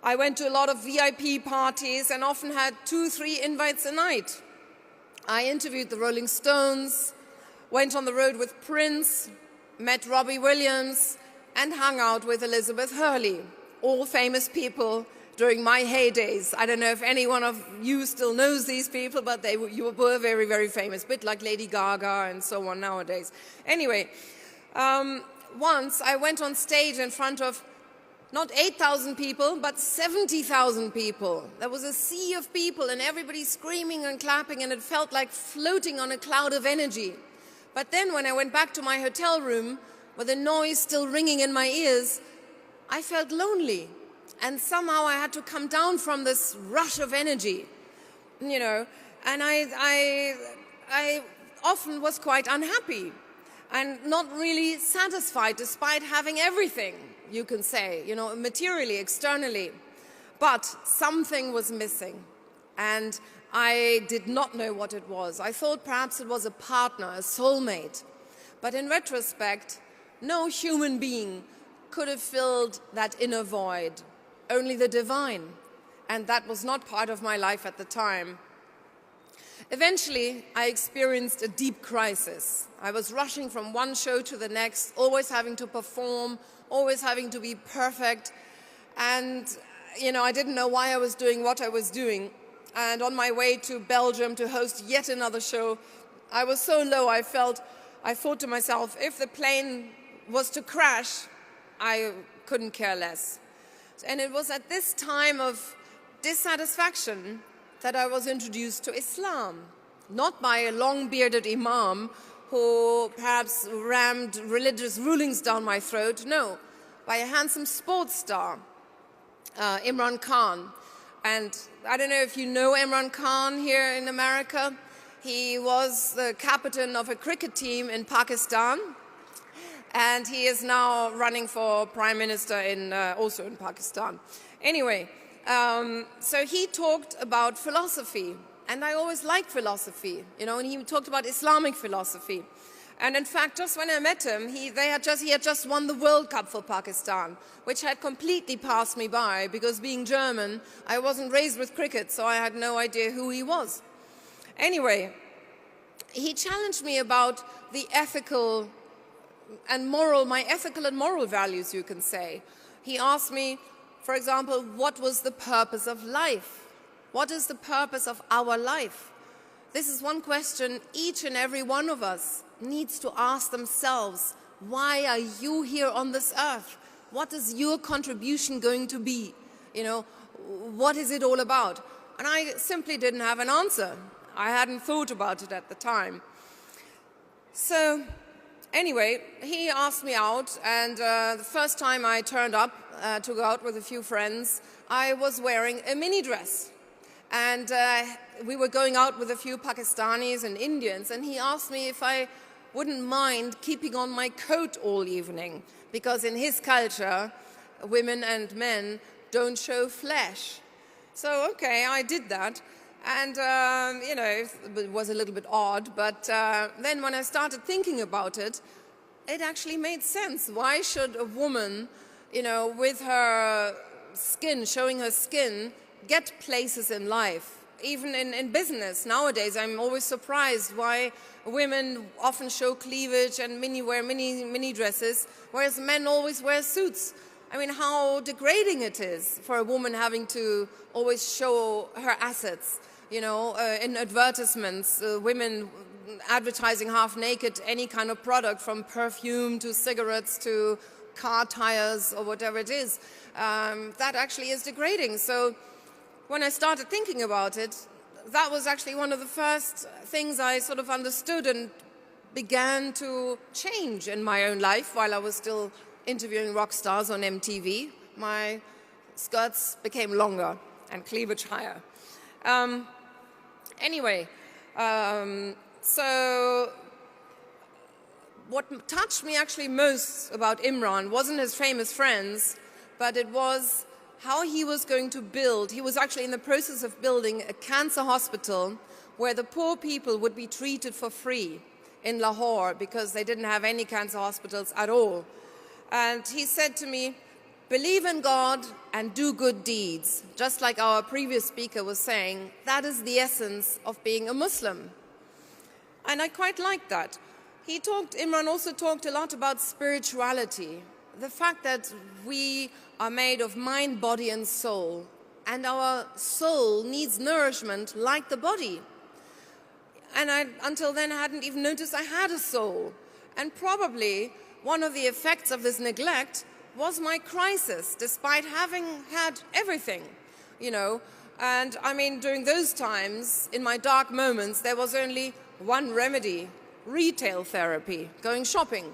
I went to a lot of VIP parties and often had 2-3 invites a night. I interviewed the Rolling Stones, went on the road with Prince, met Robbie Williams, and hung out with Elizabeth Hurley, all famous people during my heydays. I don't know if any one of you still knows these people, but you were very, very famous, a bit like Lady Gaga and so on nowadays. Anyway, once I went on stage in front of not 8,000 people, but 70,000 people. There was a sea of people and everybody screaming and clapping, and it felt like floating on a cloud of energy. But then when I went back to my hotel room, with the noise still ringing in my ears, I felt lonely. And somehow I had to come down from this rush of energy, you know, and I often was quite unhappy and not really satisfied despite having everything, you can say, you know, materially, externally. But something was missing, and I did not know what it was. I thought perhaps it was a partner, a soulmate. But in retrospect, no human being could have filled that inner void, only the divine. And that was not part of my life at the time. Eventually, I experienced a deep crisis. I was rushing from one show to the next, always having to perform, always having to be perfect. And, you know, I didn't know why I was doing what I was doing. And on my way to Belgium to host yet another show, I was so low, I thought to myself, if the plane was to crash, I couldn't care less. And it was at this time of dissatisfaction that I was introduced to Islam, not by a long-bearded imam who perhaps rammed religious rulings down my throat, no, by a handsome sports star, Imran Khan. And I don't know if you know Imran Khan here in America. He was the captain of a cricket team in Pakistan, and he is now running for prime minister also in Pakistan. Anyway, so he talked about philosophy, and I always liked philosophy, you know, and he talked about Islamic philosophy. And in fact, just when I met him, he had just won the World Cup for Pakistan, which had completely passed me by because being German, I wasn't raised with cricket, so I had no idea who he was. Anyway, he challenged me about the ethical and moral values, you can say. He asked me, for example, what was the purpose of life? What is the purpose of our life? This is one question each and every one of us needs to ask themselves. Why are you here on this earth? What is your contribution going to be? You know, what is it all about? And I simply didn't have an answer. I hadn't thought about it at the time. So anyway, he asked me out, and the first time I turned up to go out with a few friends, I was wearing a mini dress. And we were going out with a few Pakistanis and Indians, and he asked me if I wouldn't mind keeping on my coat all evening, because in his culture, women and men don't show flesh. So, okay, I did that. And, you know, it was a little bit odd, but then when I started thinking about it, it actually made sense. Why should a woman, you know, with her skin, showing her skin, get places in life? Even in business nowadays, I'm always surprised why women often show cleavage and wear mini dresses, whereas men always wear suits. I mean, how degrading it is for a woman having to always show her assets. You know, in advertisements, women advertising half naked any kind of product, from perfume to cigarettes to car tires or whatever it is. That actually is degrading. So when I started thinking about it, that was actually one of the first things I sort of understood and began to change in my own life while I was still interviewing rock stars on MTV. My skirts became longer and cleavage higher. Anyway, so what touched me actually most about Imran wasn't his famous friends, but it was how he was going to build. He was actually in the process of building a cancer hospital where the poor people would be treated for free in Lahore because they didn't have any cancer hospitals at all. And he said to me, Believe in God and do good deeds. Just like our previous speaker was saying, that is the essence of being a Muslim. And I quite like that. Imran also talked a lot about spirituality, the fact that we are made of mind, body and soul, and our soul needs nourishment like the body. And until then, I hadn't even noticed I had a soul. And probably one of the effects of this neglect was my crisis, despite having had everything, you know. And I mean, during those times, in my dark moments, there was only one remedy: retail therapy, going shopping.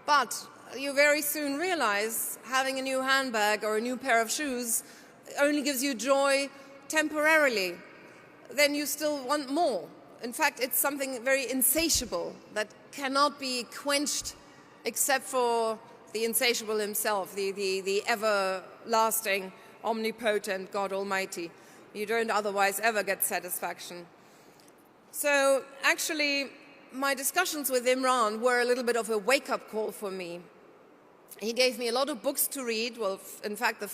But you very soon realize having a new handbag or a new pair of shoes only gives you joy temporarily. Then you still want more. In fact, it's something very insatiable that cannot be quenched except for the insatiable himself, the everlasting, omnipotent God Almighty. You don't otherwise ever get satisfaction. So actually, my discussions with Imran were a little bit of a wake-up call for me. He gave me a lot of books to read. Well, in fact, the